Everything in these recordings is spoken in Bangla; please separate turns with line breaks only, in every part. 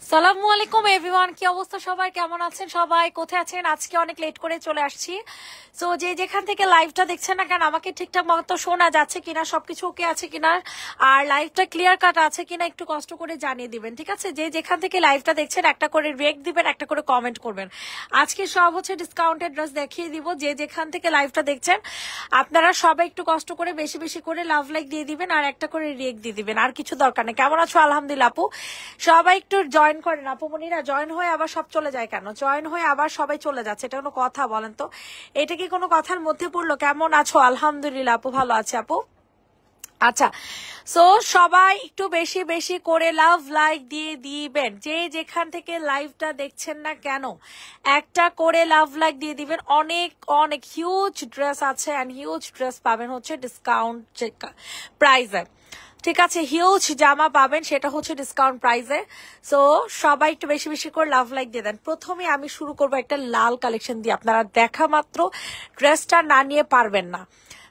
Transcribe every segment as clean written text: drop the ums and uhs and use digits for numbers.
সালামু আলাইকুম এভরিওয়ান, কি অবস্থা সবার? কেমন আছেন সবাই? কোথায় আছেন? আজকে অনেক লেট করে চলে আসছি। সো যে যেখান থেকে লাইভটা দেখছেন না কেন, আমাকে ঠিকঠাক মতো শোনা যাচ্ছে কিনা, সবকিছু ওকে আছে কিনা, আর লাইভটা ক্লিয়ার কাট আছে কিনা একটু কষ্ট করে জানিয়ে দিবেন, ঠিক আছে? যে যেখান থেকে লাইভটা দেখছেন একটা করে রিয়েক্ট দিবেন, একটা করে কমেন্ট করবেন। আজকে সব হচ্ছে ডিসকাউন্টেড ড্রেস দেখিয়ে দিব। যে যেখান থেকে লাইভটা দেখছেন আপনারা সবাই একটু কষ্ট করে বেশি বেশি করে লাভ লাইক দিয়ে দিবেন আর একটা করে রিয়েক্ট দিয়ে দিবেন, আর কিছু দরকার নেই। কেমন আছো? আলহামদুলিল্লাহ আপু, সবাই একটু জয়েন করেন। আপুমনিরা জয়েন হয়ে আবার সব চলে যায় কেন? জয়েন হয়ে আবার সবাই চলে যাচ্ছে, এটা কোনো কথা বলেন তো? এটা কি কোনো কথার মধ্যে পড়লো? কেমন আছো? আলহামদুলিল্লাহ আপু, ভালো আছে আপু। আচ্ছা, সো সবাই একটু বেশি বেশি করে লাভ লাইক দিয়ে দিবেন। যে যেখান থেকে লাইভটা দেখছেন না কেন একটা করে লাভ লাইক দিয়ে দিবেন। অনেক অনেক হিউজ ড্রেস আছে এন্ড হিউজ ড্রেস পাবেন হচ্ছে ডিসকাউন্ট প্রাইসে, ঠিক আছে? হিউজ জামা পাবেন, সেটা হচ্ছে ডিসকাউন্ট প্রাইসে। সো সবাই একটু বেশি বেশি করে লাভ লাইক দিয়ে দেন। প্রথমে আমি শুরু করবো একটা লাল কালেকশন দিয়ে, আপনারা দেখা মাত্র ড্রেসটা না নিয়ে পারবেন না,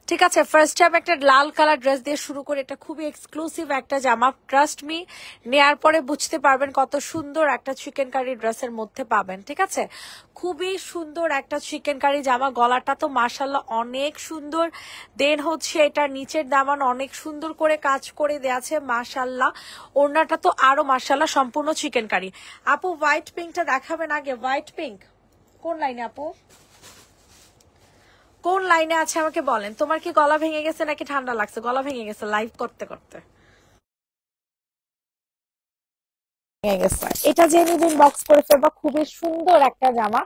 ঠিক আছে? ফার্স্ট টাইম একটা লাল কালার ড্রেস দিয়ে শুরু করে, এটা খুবই এক্সক্লুসিভ একটা জামা। ট্রাস্ট মি, নেয়ার পরে বুঝতে পারবেন কত সুন্দর একটা চিকেন কারি ড্রেসের মধ্যে পাবেন, ঠিক আছে? খুবই সুন্দর একটা চিকেন কারি জামা। গলাটা তো মাশাল্লাহ অনেক সুন্দর। দেন হচ্ছে এটা নিচের দামান অনেক সুন্দর করে কাজ করে দেয়া আছে মাশাল্লাহ। ওড়নাটা তো আরো মাশাল্লাহ, সম্পূর্ণ চিকেন কারি। আপু হোয়াইট পিঙ্কটা দেখাবেন আগে। হোয়াইট পিঙ্ক কোন লাইনে আপু? কোন লাইনে আছে আমাকে বলেন। তোমার কি গলা ভেঙে গেছে নাকি ঠান্ডা লাগছে? গলা ভেঙে গেছে লাইভ করতে করতে। এটা যে নিবেন বক্স করে ফেলবা। খুবই সুন্দর একটা জামা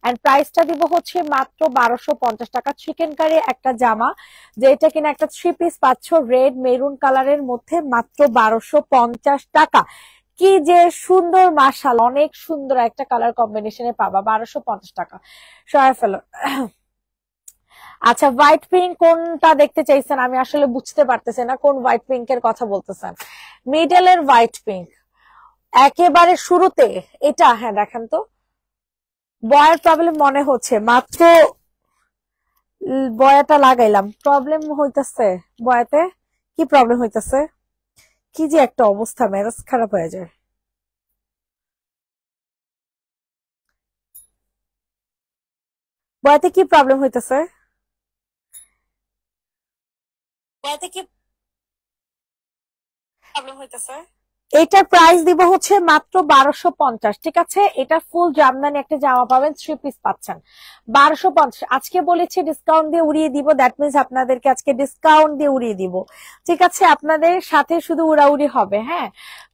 এন্ড প্রাইসটা দিব হচ্ছে মাত্র 1250 টাকা। চিকেন কারি একটা জামা, যেটা কিনা একটা 3 পিস পাচ্ছ রেড মেরুন কালারের মধ্যে, মাত্র 1250 টাকা। কি যে সুন্দর মাশাআল্লাহ, অনেক সুন্দর একটা কালার কম্বিনেশনে পাবা 1250 টাকা। সরাই ফেলো। আচ্ছা, হোয়াইট পিঙ্ক কোনটা দেখতে চাইছেন? আমি আসলে বুঝতে পারতেছি না কোন হোয়াইট পিঙ্ক এর কথা বলতেছেন। মিডলের হোয়াইট পিঙ্ক একেবারে শুরুতে এটা? হ্যাঁ দেখেন তো। বয়ের প্রবলেম মনে হচ্ছে, মাত্র বয়াটা লাগাইলাম, প্রবলেম হইতেছে। বয়াতে কি প্রবলেম হইতেছে? কি যে একটা অবস্থা, মেজাজ খারাপ হয়ে যায়। বয়াতে কি প্রবলেম হইতেছে? বয়াতে কি প্রবলেম হইতেছে? এটার প্রাইস দিব হচ্ছে মাত্র 1250, ঠিক আছে? এটা ফুল জামদানি একটা জামা পাবেন, 3 পিস পাচ্ছেন 1250। আজকে বলেছি ডিসকাউন্ট দিয়ে উড়িয়ে দিব, দ্যাট মিনস আপনাদেরকে আজকে ডিসকাউন্ট দিয়ে উড়িয়ে দিব, ঠিক আছে? আপনাদের সাথে শুধু উড়াউড়ি হবে। হ্যাঁ,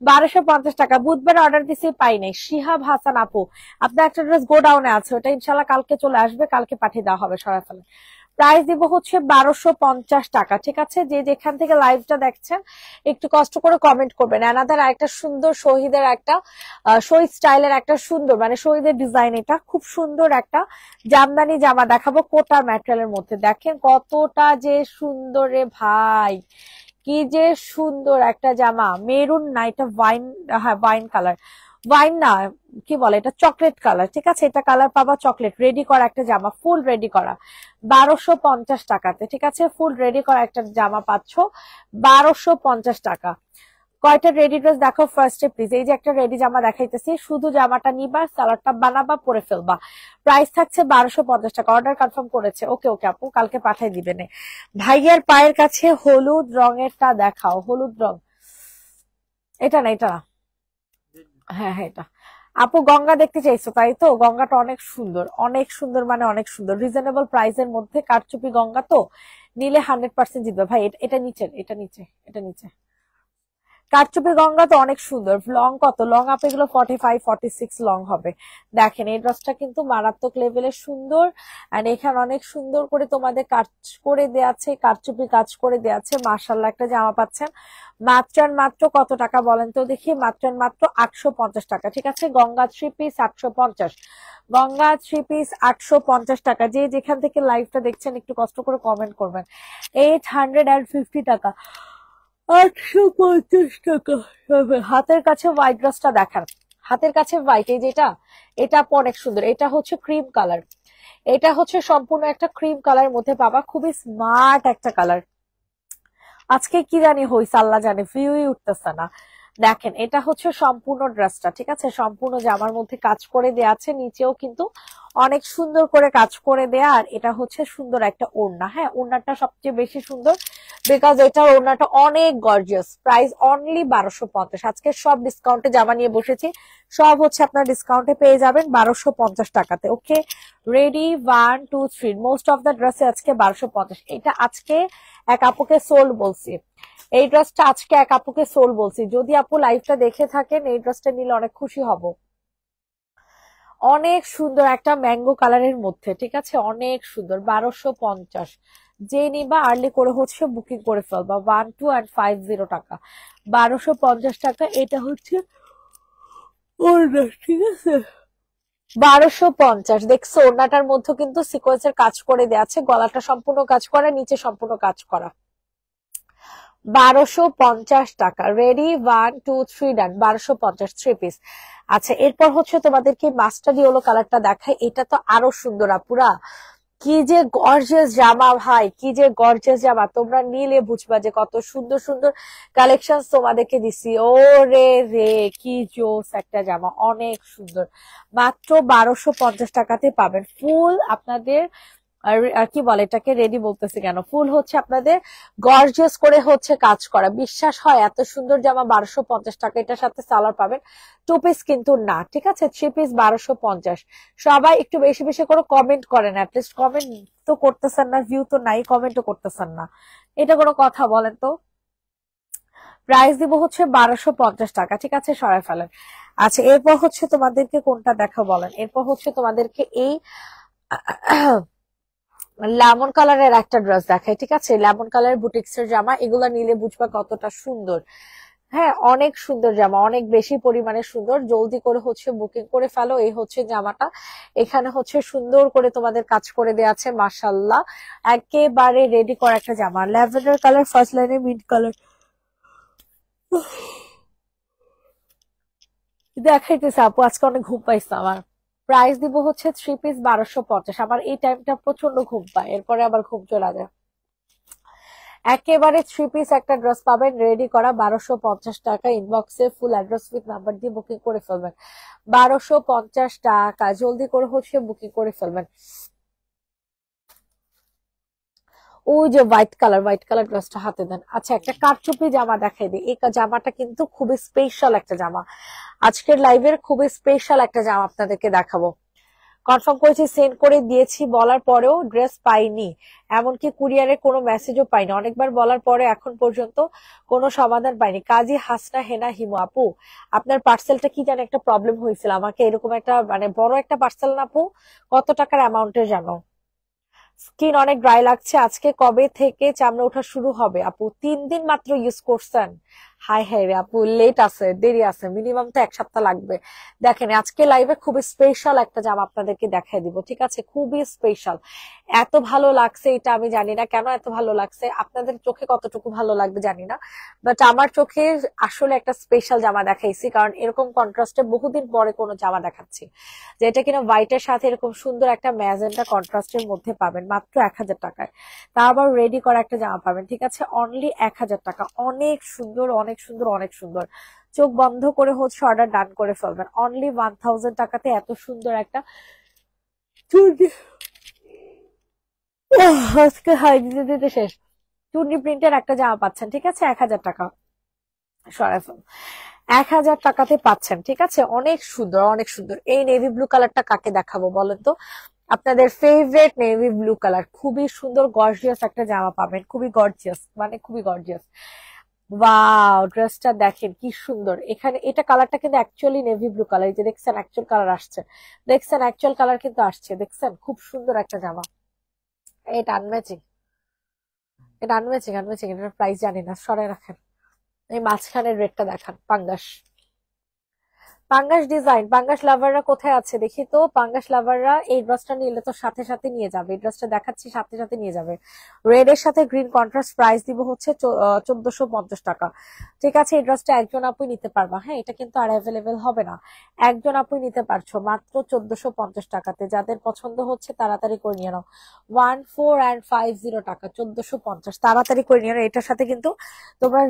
1250 টাকা। বুধবার অর্ডার দিছি, পাই নাই। শিহাব হাসান আপু, আপনার একটা ড্রেস গোডাউনে আছে, ওটা ইনশাল্লাহ কালকে চলে আসবে, কালকে পাঠিয়ে দেওয়া হবে সরাসরি। প্রাইস দিব হচ্ছে 1250 টাকা, ঠিক আছে? যে যেখান থেকে লাইভটা দেখছেন একটু কষ্ট করে কমেন্ট করবেন। অ্যানাদার একটা সুন্দর শহীদের একটা শহীদ স্টাইলের একটা সুন্দর, মানে শহীদের ডিজাইন, এটা খুব সুন্দর একটা জামদানি জামা দেখাবো কোটা ম্যাটেরিয়ালের মধ্যে। দেখেন কতটা যে সুন্দর রে ভাই, কি যে সুন্দর একটা জামা। মেরুন না, এটা ওয়াইন, হ্যাঁ ওয়াইন কালার, ওয়াইন না কি বলে এটা, চকলেট কালার, ঠিক আছে? এটা কালার পাবা চকলেট। রেডি করা একটা জামা, ফুল রেডি করা 1250 টাকাতে, ঠিক আছে? ফুল রেডি করা একটা জামা পাচ্ছ 1250 টাকা। কয়টা রেডি ড্রেস দেখো ফার্স্টে প্লিজ। এই যে একটা রেডি জামা দেখাইতেছি, শুধু জামাটা নিবা, সালোয়ারটা বানাবা, পরে ফেলবা। প্রাইস থাকছে 1250 টাকা। অর্ডার কনফার্ম করেছে? ওকে ওকে আপু, কালকে পাঠিয়ে দিবেন। ভাইয়ার পায়ের কাছে হলুদ রঙেরটা দেখাও। হলুদ রং এটা না, এটা না। হ্যাঁ হ্যাঁ, এটা। আপু গঙ্গা দেখতে চাইছো তাই তো? গঙ্গাটা অনেক সুন্দর, অনেক সুন্দর, মানে অনেক সুন্দর, রিজনেবল প্রাইসের মধ্যে কারচুপি গঙ্গা তো, নিলে 100% জিতবে ভাই। এটা নিচের, এটা নিচে, এটা নিচে। কারচুপি গঙ্গা তো অনেক সুন্দর। লং কত লং আপ? এগুলো 45-46 লং হবে। দেখেন এই ড্রেসটা কিন্তু মারাত্মক লেভেলের সুন্দর। আর এখানে অনেক সুন্দর করে তোমাদের কাজ করে দেয়া আছে, কারচুপি কাজ করে দেয়া আছে। মাশাআল্লাহ একটা জামা পাচ্ছেন মাত্র আর মাত্র কত টাকা বলেন তো দেখি? মাত্র আর মাত্র 850 টাকা। ঠিক আছে, গঙ্গা 3 পিস 850। গঙ্গা 3 পিস 850 টাকা। যে যেখান থেকে লাইভটা দেখছেন একটু কষ্ট করে কমেন্ট করবেন। 850 টাকা, 850 টাকা হবে। হাতের কাছে হোয়াইট ড্রেসটা দেখান। হাতের কাছে হোয়াইট, এই যেটা, এটা আপু অনেক সুন্দর। এটা হচ্ছে ক্রিম কালার, এটা হচ্ছে সম্পূর্ণ একটা ক্রিম কালারের মধ্যে পাবা, খুবই স্মার্ট একটা কালার। আজকে কি জানি হইছে, আল্লাহ জানে, ভিউই উঠতেছে না। দেখেন এটা হচ্ছে সম্পূর্ণ ড্রেসটা, ঠিক আছে, সম্পূর্ণ জামার মধ্যে কাজ করে দেয়া আছে, নিচেও কিন্তু অনেক সুন্দর করে কাজ করে দেয়া। আর এটা হচ্ছে সুন্দর একটা ওড়না। হ্যাঁ, ওড়নাটা সবচেয়ে বেশি সুন্দর, বিকজ এটার ওড়নাটা অনেক গর্জিয়াস। Price only 1250। আজকে সব ডিসকাউন্টে জামা নিয়ে বসেছি, সব হচ্ছে আপনার ডিসকাউন্টে পেয়ে যাবেন 1250 টাকাতে। ওকে, রেডি, 1 2 3। মোস্ট অফ দ্য ড্রেসে আজকে 1250। এটা আজকে এক আপুকে সোল্ড বলছি, এই ড্রেসটা আজকে এক আপুকে সোল বলছি। যদি আপু লাইভটা দেখে থাকেন এই ড্রেসটা নিলে অনেক খুশি হব। অনেক সুন্দর একটা ম্যাঙ্গো কালারের মধ্যে, ঠিক আছে, অনেক সুন্দর। 1250। যে নিবা আর্লি করে হচ্ছে বুকিং করে ফেলবা। 1250 টাকা, 1250 টাকা। এটা হচ্ছে ওড়না, ঠিক আছে, 1250। দেখছো ওড়নাটার মধ্যে কিন্তু সিকোয়েন্সের কাজ করে দেওয়া আছে, গলাটা সম্পূর্ণ কাজ করা, নিচে সম্পূর্ণ কাজ করা। 1250 টাকা। রেডি, 1 2 3 ডান। 1250 3 পিস। আচ্ছা, এরপর হচ্ছে তোমাদেরকে মাস্টার্ড ইয়েলো কালারটা দেখাই। এটা তো আরো সুন্দর আপুরা, কি যে গর্জিয়াস জামা ভাই, কি যে গর্জিয়াস জামা। তোমরা নিলে বুঝবা যে কত সুন্দর সুন্দর কালেকশন তোমাদেরকে দিছি। ও রে রে, কি জোস একটা জামা, অনেক সুন্দর। মাত্র 1250 টাকাতে পাবেন ফুল আপনাদের। আর কি বলে এটাকে, রেডি বলতেছি কেন, ফুল হচ্ছে আপনাদের গর্জিয়াস করে হচ্ছে কাজ করা। বিশ্বাস হয় এত সুন্দর জামা 1250 টাকা। এটার সাথে সালোয়ার পাবেন। 2 পিস কিন্তু না, ঠিক আছে, 3 পিস 1250। সবাই একটু বেশি বেশি করে কমেন্ট করেন, অ্যাটলিস্ট কমেন্ট তো করতেছেন না, ভিউ তো নাই, কমেন্টও করতেছেন না। এটা কোনো কথা বলেন তো? প্রাইস দিব হচ্ছে 1250 টাকা, ঠিক আছে, সরাই ফেলেন। আচ্ছা, এরপর হচ্ছে তোমাদেরকে কোনটা দেখা বলেন? এরপর হচ্ছে তোমাদেরকে এই লেমন কালারের একটা ড্রেস দেখাই, ঠিক আছে, লেমন কালারের বুটিক্স এর জামা। এগুলা নিলে বুঝবা কতটা সুন্দর। হ্যাঁ, অনেক সুন্দর জামা, অনেক বেশি পরিমাণে সুন্দর। জলদি করে হচ্ছে বুকিং করে ফেলো। এই হচ্ছে জামাটা, এখানে হচ্ছে সুন্দর করে তোমাদের কাজ করে দেওয়া আছে, মাশাল্লাহ। একেবারে রেডি করা একটা জামা, ল্যাভেন্ডার কালার, ফার্স্ট লাইনে মিন্ট কালার দেখাইতেছে। আপু আজকে অনেক ঘুম পাইছে আমার। প্রাইস দিব হচ্ছে 3 পিস 1250। আমার এই টাইমটা প্রচন্ড ঘুম পায়, এরপরে আবার ঘুম চলে যায়। একেবারে 3 পিস একটা ড্রেস পাবেন রেডি করা 1250 টাকা। ইনবক্সে ফুল অ্যাড্রেস উইথ নাম্বার দিয়ে বুকিং করে ফেলবেন। 1250 টাকা, জলদি করে হচ্ছে বুকিং করে ফেলবেন। ওই যে হোয়াইট কালার, হোয়াইট কালার ড্রেসটা হাতে দেন। আচ্ছা, একটা কারচুপি জামা দেখাই দিই। এই জামাটা কিন্তু খুবই স্পেশাল একটা জামা, আজকের লাইভের খুবই স্পেশাল একটা জামা আপনাদেরকে দেখাবো। কনফার্ম করেছি, সেন্ড করে দিয়েছি, বলার পরেও ড্রেস পাইনি, এমনকি কুরিয়ারে কোনো মেসেজও পাইনি। অনেকবার বলার পরে এখন পর্যন্ত কোনো সমাধান পাইনি। কাজী হাসনা হেনা হিমু আপু, আপনার পার্সেলটা কি জানি একটা প্রবলেম হয়েছিল, আমাকে এরকম একটা মানে বড় একটা পার্সেল না আপু। কত টাকার অ্যামাউন্টের জানো? স্কিন অনেক ড্রাই লাগছে। আজকে কবে থেকে চামড়া ওঠা শুরু হবে আপু? 3 দিন মাত্র ইউজ করছেন? হাই হাই রে আপু, লেট আছে, দেরি আছে, মিনিমাম তো 1 সপ্তাহ লাগবে। দেখেন আজকে লাইভে খুবই স্পেশাল একটা জামা আপনাদেরকে দেখাই দিব, ঠিক আছে, খুবই স্পেশাল। এত ভালো লাগছে এটা আমি জানি না কেন এত ভালো লাগছে, আপনাদের চোখে কতটুকু ভালো লাগবে জানি না, বাট আমার চোখে আসলে একটা স্পেশাল জামা দেখাইছি, কারণ এরকম কন্ট্রাস্টে বহুদিন পরে কোনো জামা দেখাচ্ছি, যেটা কিনা হোয়াইটের সাথে এরকম সুন্দর একটা ম্যাজেন্টা কন্ট্রাস্টের মধ্যে পাবেন মাত্র 1000 টাকায়। তা আবার রেডি করা একটা জামা পাবেন, ঠিক আছে, অনলি 1000 টাকা। অনেক সুন্দর, অনেক সুন্দর, অনেক সুন্দর। চোখ বন্ধ করে হচ্ছে অর্ডার ডান করে ফেলবেন। অনলি 1000 টাকাতে এত সুন্দর একটা চুড়ি। আজকে হাই দিতে দিতে শেষ। চুন্নি প্রিন্টের একটা জামা পাচ্ছেন, ঠিক আছে, 1000 টাকা। সরাই ফেল। 1000 টাকাতে পাচ্ছেন, ঠিক আছে, অনেক সুন্দর অনেক সুন্দর। এই নেভি ব্লু কালারটা কাকে দেখাবো বলেন তো? আপনাদের ফেভারিট নেভি ব্লু কালার, খুবই সুন্দর গর্জিয়াস একটা জামা পাবেন, খুবই গর্জিয়াস, মানে খুবই গর্জিয়াস। ওয়াও, ড্রেসটা দেখেন কি সুন্দর। এখানে এটা কালারটা কিন্তু অ্যাকচুয়ালি নেভি ব্লু কালার, এই যে দেখছেন অ্যাকচুয়াল কালার আসছে, দেখছেন অ্যাকচুয়াল কালার কিন্তু আসছে, দেখছেন খুব সুন্দর একটা জামা। এটা আনম্যাচিং, এটা আনম্যাচিং, আনম্যাচিং, এটার প্রাইস জানি না, সরাই রাখেন। এই মাঝখানের রেটটা দেখান, পাঙ্গাস, পাঙ্গাস ডিজাইন। পাঙ্গাস লাভাররা কোথায় আছে দেখি তো। পাঙ্গাস লাভাররা এই ড্রেসটা নিলে তো সাথে সাথে নিয়ে যাবে, এই ড্রেসটা দেখাচ্ছি সাথে সাথে নিয়ে যাবে। রেড এর সাথে গ্রিন কন্ট্রাস্ট, প্রাইস দিব হচ্ছে 1450 টাকা। ঠিক আছে, এই ড্রেসটা একজন আপুই নিতে পারবা, হ্যাঁ, এটা কিন্তু আর অ্যাভেলেবেল হবে না, একজন আপুই নিতে পারছো মাত্র 1450 টাকাতে। যাদের পছন্দ হচ্ছে তাড়াতাড়ি করে নিয়ে নাও। 1450 টাকা, 1450, তাড়াতাড়ি করে নিয়ে নাও। এটার সাথে কিন্তু তোমরা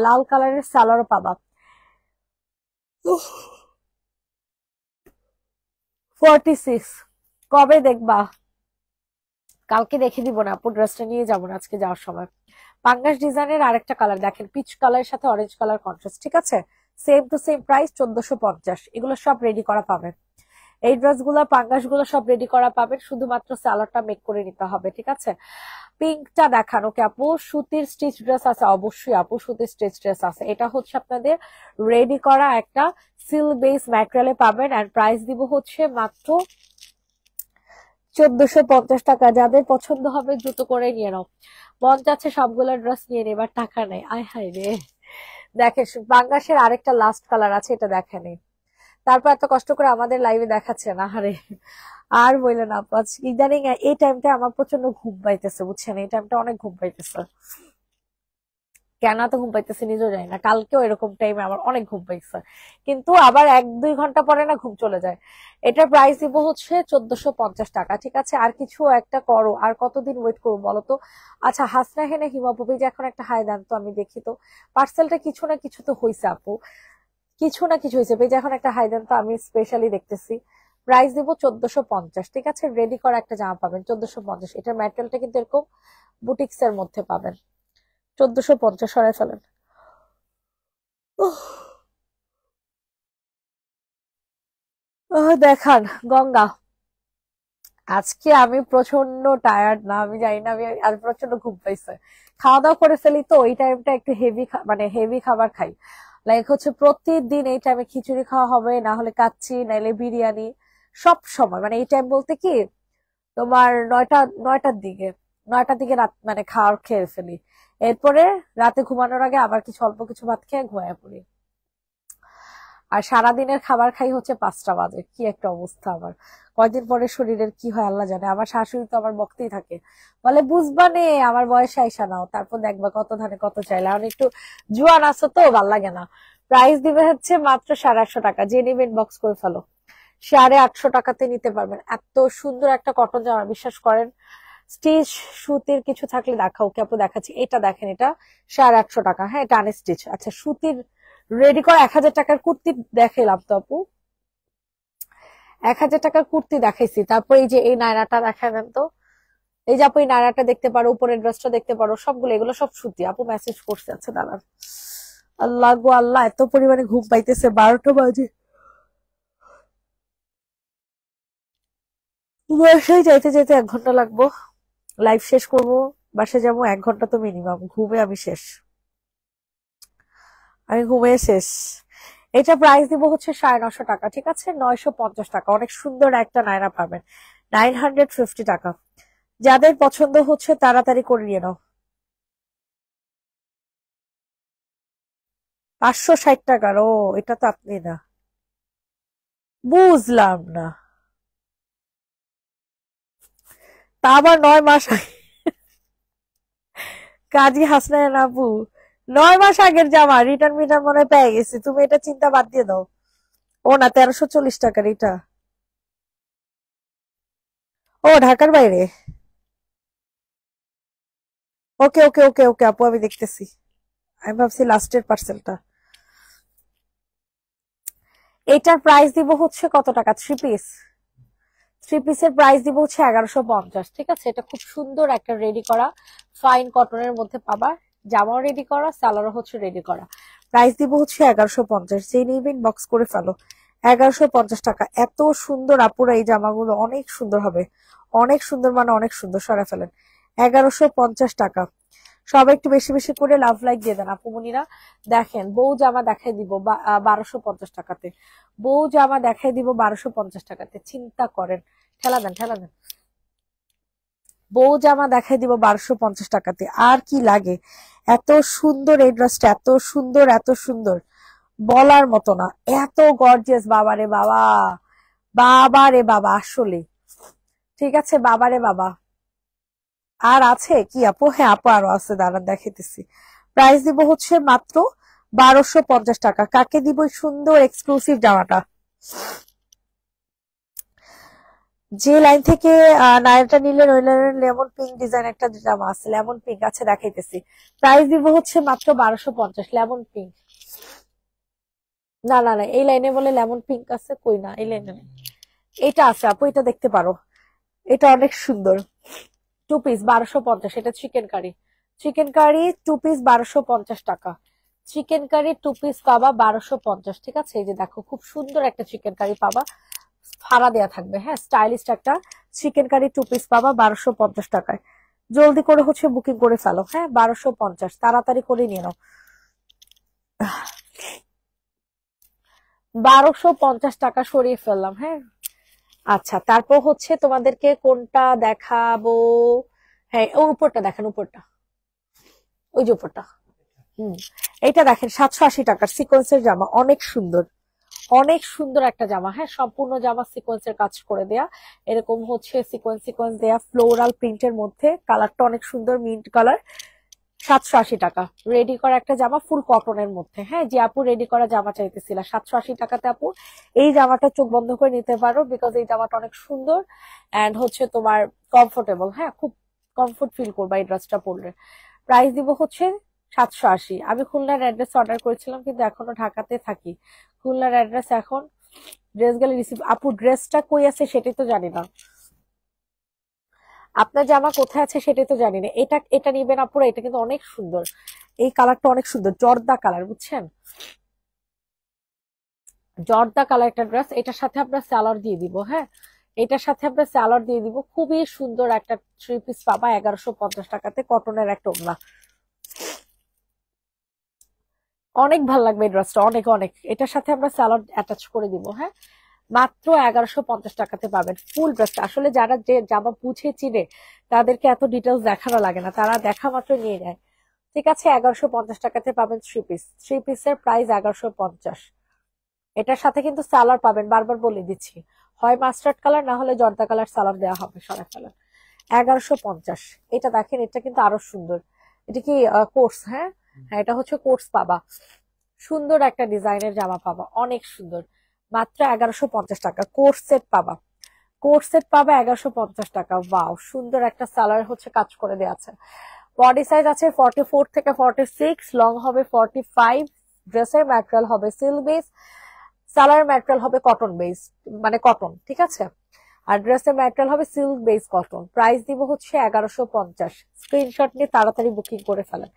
লাল কালারের সালোয়ারও পাবা। 46, কবে দেখবা? কালকে দেখে দিব না আপু, ড্রেসটা নিয়ে যাবো না আজকে যাওয়ার সময়। পাঙ্গাস ডিজাইনের আরেকটা কালার দেখেন, পিচ কালারের সাথে অরেঞ্জ কালার কন্ট্রাস্ট, ঠিক আছে, সেম টু সেম প্রাইস 1450। এগুলো সব রেডি করা পাবেন, এই ড্রেস গুলো পাঙ্গাস গুলো সব রেডি করা পাবেন, শুধুমাত্র সালোয়ারটা মেক করে নিতে হবে, ঠিক আছে। পিঙ্কটা দেখান। ওকে আপু, সুতির স্টিচ ড্রেস আছে? অবশ্যই আপু, সুতির স্টিচ ড্রেস আছে। এটা হচ্ছে আপনাদের রেডি করা একটা সিল্ক বেস ম্যাটেরিয়ালে পাবেন, আর প্রাইস দিব হচ্ছে মাত্র 1450 টাকা। যাদের পছন্দ হবে দ্রুত করে নিয়ে নাও। মন চাচ্ছে সবগুলো ড্রেস নিয়ে নেবার, টাকা নেই, আয় হায় রে। দেখেন বাঙ্গাসের আরেকটা লাস্ট কালার আছে, এটা দেখেনি, তারপর এত কষ্ট করে আমাদের লাইভে দেখাচ্ছে না, আরে আর বললেন আপু। ইদানিং এই টাইমটা আমার প্রচন্ড ঘুম পাইতেছে, বুঝছেন, এই টাইমটা অনেক ঘুম পাইতেছে, কেন এত ঘুম পাইতেছে নিজেও জানি না। কালকেও এরকম টাইমে আমার অনেক ঘুম পাইছে, কিন্তু আবার 1-2 ঘন্টা পরে না ঘুম চলে যায়। এটার প্রাইস দিব হচ্ছে 1450 টাকা, ঠিক আছে। আর কিছু একটা করো, আর কতদিন ওয়েট করবো বলো তো? আচ্ছা, হাসনা হেনে হিমাপি যে এখন একটা হাই দেন তো, আমি দেখি তো পার্সেলটা, কিছু না কিছু তো হয়েছে আপু, কিছু না কিছু হয়েছে। পেজে এখন একটা হাই দেন তো, আমি স্পেশালি দেখতেছি। প্রাইস দিব 1450, ঠিক আছে, রেডি করা একটা জামা পাবেন 1450। এটার ম্যাটেরিয়ালটা কিন্তু এরকম বুটিক্স এর মধ্যে পাবেন। 1450, সরাই ফেলেন। উহ, দেখান গঙ্গা। আজকে আমি প্রচন্ড টায়ার্ড, না আমি জানি না, আমি আর প্রচন্ড ঘুম পাইছে। খাওয়া দাওয়া করে ফেলি তো ওই টাইমটা একটু হেভি, মানে হেভি খাবার খাই। লাইক হচ্ছে প্রতিদিন এই টাইমে খিচুড়ি খাওয়া হবে, না হলে কাচ্চি, নাইলে বিরিয়ানি, সব সময়। মানে এই টাইম বলতে কি তোমার 9টার দিকে, 9টার দিকে রাত মানে খাওয়ার খেয়ে ফেলি। এরপরে রাতে ঘুমানোর আগে আবার কিছু অল্প কিছু ভাত খেয়ে ঘুমায় পড়ি। আর সারাদিনের খাবার খাই হচ্ছে 5টা বাজে। কি একটা অবস্থা আমার, কয়দিন পরে শরীরের কি হয় আল্লাহ জানে। আমার শাশুড়ি তো আমার বকতেই থাকে, বলে বুঝবা নে আমার বয়সে আইসা নাও, তারপর দেখবা কত ধানে কত চাইলে। আমি একটু জুয়ান আছো তো, ভাল লাগে না। প্রাইস দিবে হচ্ছে মাত্র 850 টাকা, যে নিবেন বক্স করে ফেলো। 850 টাকাতে নিতে পারবেন এত সুন্দর একটা কটন জামা, বিশ্বাস করেন। স্টিচ সুতির কিছু থাকলে দেখাও, কি আপু দেখাচ্ছি, এটা দেখেন, এটা 850 টাকা, হ্যাঁ, এটা আনস্টিচ। আচ্ছা, সুতির রেডি করা 1000 টাকার কুর্তি দেখাইলাম তো আপু, 1000 টাকার কুর্তি দেখাইছি। তারপর এই যে এই নায়রাটা দেখাবেন তো, এই যে আপু এই নায়রাটা দেখতে পারো, উপরের ড্রেসটা দেখতে পারো, সবগুলো এগুলো সব সুতি। আপু মেসেজ করছে, আচ্ছা দাঁড়ান। আল্লাহ গো আল্লাহ, এত পরিমাণে ঘুম পাইতেছে, 12টা বাজে। বাসায় যাইতে যাইতে 1 ঘন্টা লাগবো, লাইভ শেষ করব, বাসায় যাবো, 1 ঘন্টা তো মিনিমাম ঘুমে আমি শেষ, আমি ঘুমিয়ে শেষ। এটা প্রাইস দিব হচ্ছে 950 টাকা, ঠিক আছে, 950 টাকা। অনেক সুন্দর একটা নায়রা পাবেন, 950 টাকা। যাদের পছন্দ হচ্ছে তাড়াতাড়ি করে নিয়ে নাও। 560 টাকার, ও এটা তো আপনি না, বুঝলাম না। তা আবার 9 মাস আগে, কাজী হাসনাইন আপু, 9 মাস আগের জামা, রিটার্ন মিটার্ন মনে হয় পেয়ে গেছি, তুমি এটা চিন্তা বাদ দিয়ে দাও। ও না, 1340 টাকার এটা। ও ঢাকার বাইরে, ওকে ওকে ওকে ওকে আপু, আমি দেখতেছি। আমি ভাবছি লাস্টের পার্সেলটা। এটার প্রাইস দিব হচ্ছে কত টাকা? 3 পিস, 3 পিসের প্রাইস দিব হচ্ছে 1150, ঠিক আছে। এটা খুব সুন্দর একটা রেডি করা ফাইন কটনের মধ্যে পাবা, জামাও রেডি করা, সালোয়ারও হচ্ছে রেডি করা। প্রাইস দিব হচ্ছে 1150। যে নিবেন বক্স করে ফেলো। 1150 টাকা। এত সুন্দর আপুরা এই জামাগুলো, অনেক সুন্দর হবে, অনেক সুন্দর মানে অনেক সুন্দর। সরা ফেলেন। 1150 টাকা। সবাই একটু বেশি বেশি করে লাভ লাইক দিয়ে দেন আপুমনিরা। দেখেন বউ জামা দেখাই দিব 1250 টাকাতে। বউ জামা দেখাই দিব 1250 টাকাতে। চিন্তা করেন। ঠেলা দেন, ঠেলা দেন। বউ জামা দেখাই দিব 1250 টাকাতে। আর কি লাগে? এত সুন্দর এই ড্রেসটা, এত সুন্দর, এত সুন্দর, বলার মতো না। এত গর্জিয়াস, বাবারে বাবা, বাবারে বাবা, আসলে ঠিক আছে, বাবারে বাবা। আর আছে কি আপু? হ্যাঁ আপু আরো আছে, দাঁড়ান দেখাইতেছি। প্রাইস দিব হচ্ছে মাত্র 1250 টাকা। কাকে দিব এই সুন্দর এক্সক্লুসিভ জামাটা? যে লাইন থেকে নায়ারটা নিলেন ওই লাইনের লেমন পিঙ্ক ডিজাইন একটা জামা আছে, লেমন পিঙ্ক আছে, দেখাইতেছি। প্রাইস দিব হচ্ছে মাত্র 1250। লেমন পিঙ্ক, না না না, এই লাইনে বলে লেমন পিঙ্ক আছে, কই না এই লাইনে নেই। এটা আছে আপু, এটা দেখতে পারো, এটা অনেক সুন্দর। 2 পিস 1250। এটা chicken curry, chicken curry 2 piece 1250 টাকা। চিকেন কারি 2 পিস পাবা 1250। ঠিক আছে, এই যে দেখো খুব সুন্দর একটা চিকেন কারি পাবা, ফাড়া দেয়া থাকবে। হ্যাঁ, স্টাইলিশ একটা চিকেন কারি 2 পিস পাবা 1250 টাকায়। জলদি করে হচ্ছে বুকিং করে ফেলো। হ্যাঁ, 1250, তাড়াতাড়ি করে নিয়ে নাও। 1250 টাকা সরিয়ে ফেললাম। হ্যাঁ, আচ্ছা, তারপর হচ্ছে তোমাদেরকে কোনটা দেখাবো? হ্যাঁ, ও উপরটা দেখেন, উপরটা, ওই যে উপরটা। হুম, এইটা দেখেন 780 টাকার সিকোয়েন্সের জামা, অনেক সুন্দর, অনেক সুন্দর একটা জামা। হ্যাঁ, সম্পূর্ণ জামা সিকোয়েন্সের কাজ করে দেয়া, এরকম হচ্ছে সিকোয়েন্স সিকোয়েন্স দেয়া ফ্লোরাল প্রিন্টের মধ্যে, কালারটা অনেক সুন্দর মিন্ট কালার। 780 টাকা রেডি করা একটা জামা, ফুল কটনের মধ্যে। হ্যাঁ, যে আপু রেডি করা জামা চাইতেছিল 780 টাকাতে, আপু এই জামাটা চোখ বন্ধ করে নিতে পারো, বিকজ এই জামাটা অনেক সুন্দর এন্ড হচ্ছে তোমার কমফোর্টেবল। হ্যাঁ, খুব কমফোর্ট ফিল করবা এই ড্রেসটা পরলে। প্রাইস দিব হচ্ছে 780। আমি খুলনার অ্যাড্রেস অর্ডার করেছিলাম, কিন্তু এখনো ঢাকাতে থাকি। খুলনার অ্যাড্রেস এখন ড্রেস গেলে রিসিভ। আপু ড্রেসটা কই আছে সেটাই তো জানি না, আপনার জামা কোথায় আছে সেটাই তো জানি না। এটা এটা নিবেন আপুরা, এটা কিন্তু অনেক সুন্দর, এই কালারটা অনেক সুন্দর, জর্দা কালার, বুঝছেন, জর্দা কালার একটা ড্রেস। এটার সাথে আমরা স্যালাড দিয়ে দিব। হ্যাঁ, এটার সাথে আমরা স্যালাড দিয়ে দিব। খুবই সুন্দর একটা 3 পিস পাবা 1150 টাকাতে, কটনের একটা ওড়না। অনেক ভালো লাগবে এই ড্রেসটা, অনেক অনেক। এটার সাথে আমরা স্যালাড অ্যাটাচ করে দিব। হ্যাঁ, মাত্র 1150 টাকাতে পাবেন ফুল ড্রেসটা। আসলে যারা যে জামা বুঝে চিনে তাদেরকে এত ডিটেলস দেখানো লাগে না, তারা দেখা মাত্র নিয়ে নেয়। ঠিক আছে, 1150 টাকাতে পাবেন 3 পিস। 3 পিসের প্রাইস 1150। এটার সাথে কিন্তু সালোয়ার পাবেন, বারবার বলে দিচ্ছি, হয় মাস্টার্ড কালার না হলে জর্দা কালার সালোয়ার দেওয়া হবে। সরা ফেলার। 1150। এটা দেখেন, এটা কিন্তু আরো সুন্দর। এটা কি কোর্স? হ্যাঁ হ্যাঁ, এটা হচ্ছে কোর্স পাবা, সুন্দর একটা ডিজাইনের জামা পাবা, অনেক সুন্দর। মাত্র 1150 টাকা। কোর্স সেট পাবা, কোর্স সেট পাবা 1150 টাকা। ওয়াও, সুন্দর একটা সালোয়ার হচ্ছে কাজ করে দেওয়া আছে। বডি সাইজ আছে 44 থেকে 46, লং হবে 45। ড্রেসের ম্যাটেরিয়াল হবে সিল্ক বেস, সালোয়ার ম্যাটেরিয়াল হবে কটন বেস, মানে কটন। ঠিক আছে, আর ড্রেসের ম্যাটেরিয়াল হবে সিল্ক বেস কটন। প্রাইস দিব হচ্ছে 1150। স্ক্রিনশট নিয়ে তাড়াতাড়ি বুকিং করে ফেলেন।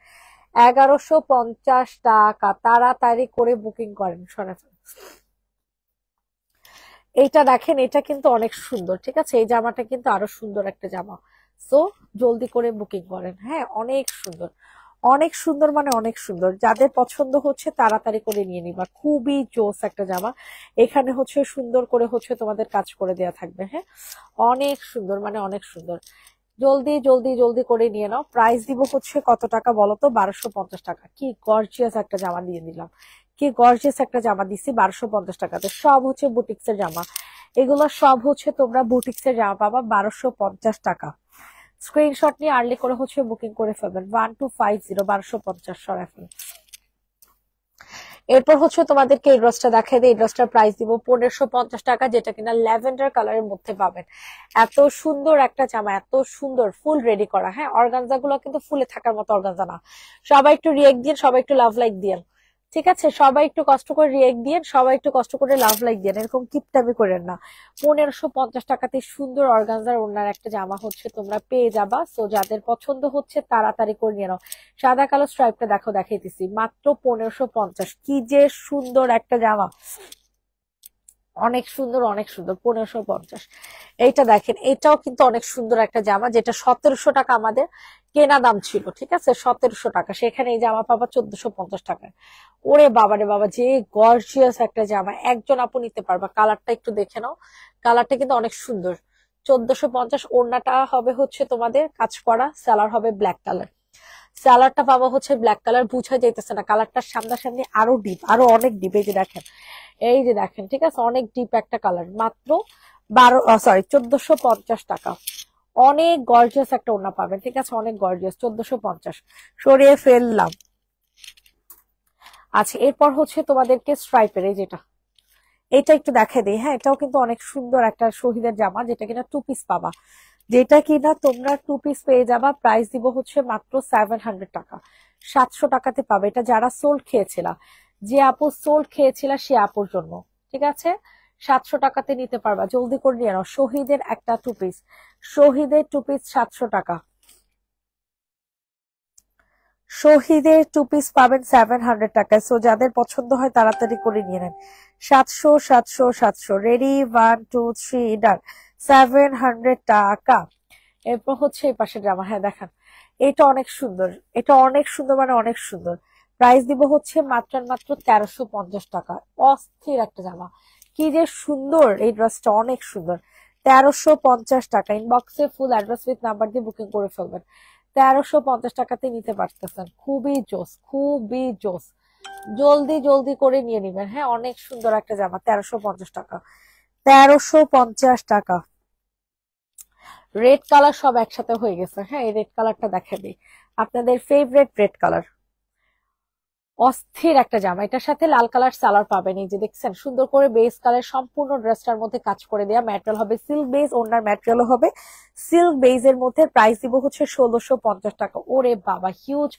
1150 টাকা, তাড়াতাড়ি করে বুকিং করেন। সরে ফেলেন। এইটা দেখেন, এটা কিন্তু অনেক সুন্দর। ঠিক আছে, এই জামাটা কিন্তু আরো সুন্দর একটা জামা। সো জলদি করে বুকিং করেন। হ্যাঁ, অনেক সুন্দর, অনেক সুন্দর মানে অনেক সুন্দর। যাদের পছন্দ হচ্ছে তাড়াতাড়ি করে নিয়ে নিবা, খুবই জোস একটা জামা। এখানে হচ্ছে সুন্দর করে হচ্ছে তোমাদের কাজ করে দেয়া থাকবে। হ্যাঁ, অনেক সুন্দর মানে অনেক সুন্দর। জলদি জলদি জলদি করে নিয়ে নাও। প্রাইস দিব হচ্ছে কত টাকা বলো তো? 1250 টাকা। কি গর্জিয়াস একটা জামা দিয়ে দিলাম, কি গর্জিয়াস একটা জামা দিছি 1250 টাকাতে। সব হচ্ছে বুটিক্স এর জামা, এগুলো সব হচ্ছে তোমরা বুটিক্স এর জামা পাবা 1250 টাকা। স্ক্রিনশট নিয়ে আর্লি করে হচ্ছে বুকিং করে ফেলবেন। 1250 1250 সরাই ফেলবেন। এরপর হচ্ছে তোমাদেরকে এই ড্রেসটা দেখাই দিই। এই ড্রেসটার প্রাইস দিব 1550 টাকা, যেটা কিনা ল্যাভেন্ডার কালারের মধ্যে পাবেন। এত সুন্দর একটা জামা, এত সুন্দর, ফুল রেডি করা। হ্যাঁ, অর্গানজা গুলো কিন্তু ফুলে থাকার মতো অর্গানজা না। সবাই একটু রিয়েক্ট দিয়ে, সবাই একটু লাভ লাইক দিয়ে। ঠিক আছে, সবাই একটু কষ্ট করে রিয়েক্ট দিয়ে, সবাই একটু কষ্ট করে লাভ লাইক দিয়ে, এরকম কিপটামি করেন না। 1550 টাকাতে সুন্দর অর্গানজার ওনার একটা জামা হচ্ছে তোমরা পেয়ে যাবা। সো যাদের পছন্দ হচ্ছে তাড়াতাড়ি করে নিয়ে নাও। সাদা কালো স্ট্রাইপটা দেখো, দেখাইতেছি, মাত্র 1550। কি যে সুন্দর একটা জামা, অনেক সুন্দর, অনেক সুন্দর। 1550। এইটা দেখেন, এটাও কিন্তু অনেক সুন্দর একটা জামা, যেটা 1700 টাকা আমাদের কেনা দাম ছিল। ঠিক আছে, 1700 টাকা, সেখানে এই জামা পাবা 1450 টাকায়। ওরে বাবা রে বাবা, যে গর্জিয়াস একটা জামা, একজন আপু নিতে পারবা। কালারটা একটু দেখে নাও, কালারটা কিন্তু অনেক সুন্দর। 1450। ওড়নাটা হবে হচ্ছে তোমাদের কাজ করা, সালোয়ার হবে ব্ল্যাক কালার। সালোয়ারটা পাবা হচ্ছে ব্ল্যাক কালার, বুঝা যাইতেছে না কালারটার সামনাসামনি আরো ডিপ, আরো অনেক ডিপ। এই যে দেখেন, এই যে দেখেন, ঠিক আছে, অনেক ডিপ একটা কালার। মাত্র 1450 টাকা। অনেক গর্জিয়াস একটা ওড়না পাবেন। ঠিক আছে, অনেক গর্জিয়াস। 1450 সরিয়ে ফেললাম। আচ্ছা, এরপর হচ্ছে তোমাদেরকে স্ট্রাইপের এই যেটা, এটা একটু দেখে দিই। হ্যাঁ, এটাও কিন্তু অনেক সুন্দর একটা শহীদের জামা, যেটা কিনা 2 পিস পাবা। যেটা কিনা তোমরা 2 পিস পেয়ে যাবা। প্রাইস দিব হচ্ছে মাত্র 700 টাকা। 700 টাকাতে পাবে। এটা যারা সোল্ড খেয়েছিলা, যে আপু সোল্ড খেয়েছিলা সে আপুর জন্য। ঠিক আছে, 700 টাকাতে নিতে পারবা। জলদি করে নিয়ে নাও। শহীদের একটা 2 পিস, শহীদের 2 পিস 700 টাকা। শহীদের 2 পিস পাবেন 700 টাকায়। সো যাদের পছন্দ হয় তাড়াতাড়ি করে নিয়ে নেন। 700 700 700। রেডি, 1 2 3 ডান। 700 টাকা। এরপর হচ্ছে এই পাশে জামা। হ্যাঁ দেখান, এটা অনেক সুন্দর, এটা অনেক সুন্দর, মানে অনেক সুন্দর। প্রাইস দিব হচ্ছে মাত্র মাত্র 1350 টাকা। অস্থির একটা জামা, কি যে সুন্দর। এই ড্রেসটা অনেক সুন্দর। 1350 টাকা। ইনবক্সে ফুল অ্যাড্রেস উইথ নাম্বার দিয়ে বুকিং করে ফেলবেন। 1350 টাকাতে নিতে পারতেছেন। খুবই জোস, খুবই জোস। জলদি জলদি করে নিয়ে নিবেন। হ্যাঁ, অনেক সুন্দর একটা জামা। 1350 টাকা। 1350 টাকা। রেড কালার সব একসাথে হয়ে গেছে। হ্যাঁ, এই রেড কালারটা দেখা দিই, আপনাদের ফেভারিট রেড কালার। অস্থির একটা জামা, এটার সাথে লাল কালার সালোয়ার পাবেন। এই যে দেখছেন, সুন্দর করে বেস কালার সম্পূর্ণ ড্রেসটার মধ্যে কাজ করে দেওয়া। ম্যাটেরিয়াল হবে সিল্ক বেস, ওনার ম্যাটেরিয়ালও হবে সিল্ক বেস এর মধ্যে। প্রাইস দিব হচ্ছে 1650 টাকা। ওরে বাবা, হিউজ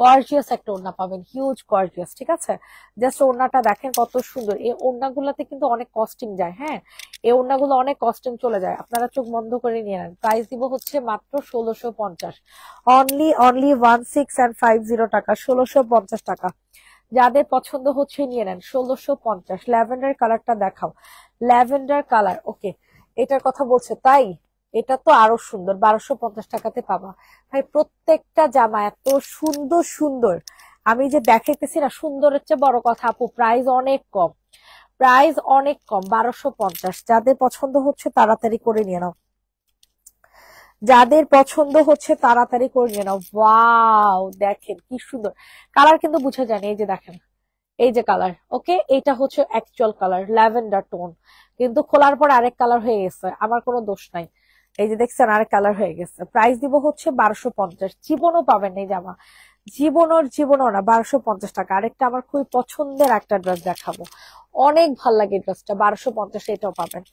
গর্জিয়াস একটা ওড়না পাবেন, হিউজ গর্জিয়াস। ঠিক আছে, জাস্ট ওড়নাটা দেখেন কত সুন্দর। এই ওড়নাগুলাতে কিন্তু অনেক কস্টিং যায়। হ্যাঁ, এই ওড়নাগুলো অনেক কস্টিং চলে যায়, আপনারা চোখ বন্ধ করে নিয়ে নেন। প্রাইস দিব হচ্ছে মাত্র 1650। অনলি অনলি 1650 টাকা, 1650 টাকা। যাদের পছন্দ হচ্ছে নিয়ে নেন। 1650। ল্যাভেন্ডার কালারটা দেখাও, ল্যাভেন্ডার কালার। ওকে, এটার কথা বলছে তাই, এটা তো আরো সুন্দর। 1250 টাকাতে পাবা। ভাই, প্রত্যেকটা জামা এত সুন্দর সুন্দর, আমি যে দেখাইতেছি না, সুন্দরের চেয়ে বড় কথা আপু প্রাইস অনেক কম, প্রাইস অনেক কম। 1250। যাদের পছন্দ হচ্ছে তাড়াতাড়ি করে নিয়ে নাও, যাদের পছন্দ হচ্ছে তাড়াতাড়ি করে নিয়ে নাও। ওয়াও, দেখেন কি সুন্দর কালার, কিন্তু বুঝা যায়। এই যে দেখেন, এই যে কালার। ওকে, এটা হচ্ছে অ্যাকচুয়াল কালার, ল্যাভেন্ডার টোন, কিন্তু খোলার পর আরেক কালার হয়ে গেছে, আমার কোনো দোষ নাই। এই যে দেখছেন, আরেক কালার হয়ে গেছে। প্রাইস দিব হচ্ছে 1250। জীবনও পাবেন এই জামা, জীবনও না। 1250 টাকা। আরেকটা আমার খুবই পছন্দের একটা ড্রেস দেখাবো, অনেক ভাল লাগে ড্রেসটা। 1250 এটাও পাবেন।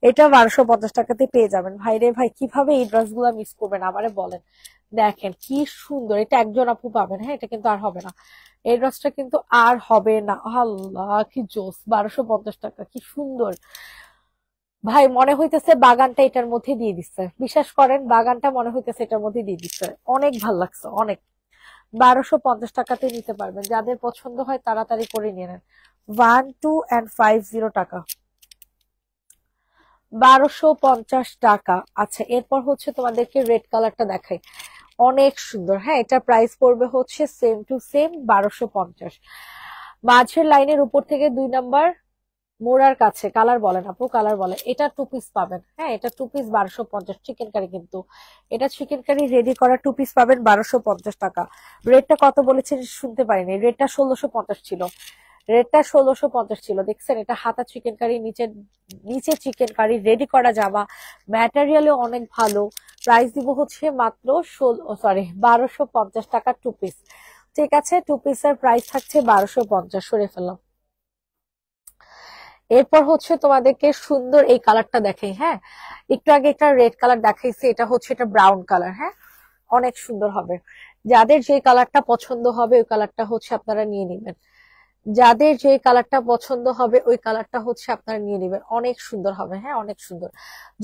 এটা 1250 টাকাতে পেয়ে যাবেন। ভাই রে ভাই, কিভাবে এই ড্রেস গুলা মিস করবেন আমারে বলেন। দেখেন কি সুন্দর, এটা একজন আপু পাবেন। হ্যাঁ, এটা কিন্তু আর হবে না, এই ড্রেসটা কিন্তু আর হবে না। আল্লাহ, কি জোস। 1250 টাকা, কি সুন্দর। ভাই, মনে হইতেছে বাগানটা এটার মধ্যে দিয়ে দিচ্ছে, বিশ্বাস করেন, বাগানটা মনে হইতেছে এটার মধ্যে দিয়ে দিচ্ছে। অনেক ভাল লাগছে, অনেক। 1250 টাকাতে নিতে পারবেন। যাদের পছন্দ হয় তাড়াতাড়ি করে নিয়ে নেন। 1250 টাকা, 1250 টাকা। আচ্ছা, এরপর হচ্ছে তোমাদেরকে রেড কালারটা দেখাই, অনেক সুন্দর। হ্যাঁ, এটা প্রাইস পড়বে হচ্ছে সেম টু সেম 1250। মাঝের লাইনের উপর থেকে 2 নাম্বার মোড়ার কাছে কালার বলেন আপু, কালার বলেন। এটা 2 পিস পাবেন। হ্যাঁ, এটা 2 পিস 1250। চিকেন কারি, কিন্তু এটা চিকেন কারি রেডি করা 2 পিস পাবেন 1250 টাকা। রেটটা কত বলেছেন শুনতে পারিনি, রেটটা 1650 ছিল, রেটটা 1650 ছিল। দেখছেন, এটা হাতা চিকেন কারি, নিচে নিচে চিকেন কারি রেডি করা জামা, ম্যাটেরিয়ালও অনেক ভালো। প্রাইস দিব হচ্ছে মাত্র 1250 টাকা 2 পিস। ঠিক আছে, 2 পিসের প্রাইস থাকছে 1250। সরে ফেললাম। এরপর হচ্ছে তোমাদেরকে সুন্দর এই কালারটা দেখাই। হ্যাঁ, একটু আগে একটা রেড কালার দেখাইছি, এটা হচ্ছে এটা ব্রাউন কালার। হ্যাঁ, অনেক সুন্দর হবে। যাদের যে কালারটা পছন্দ হবে ওই কালারটা হচ্ছে আপনারা নিয়ে নেবেন। যাদের যে কালারটা পছন্দ হবে ওই কালারটা হচ্ছে আপনারা নিয়ে নেবেন, অনেক সুন্দর হবে। হ্যাঁ, অনেক সুন্দর।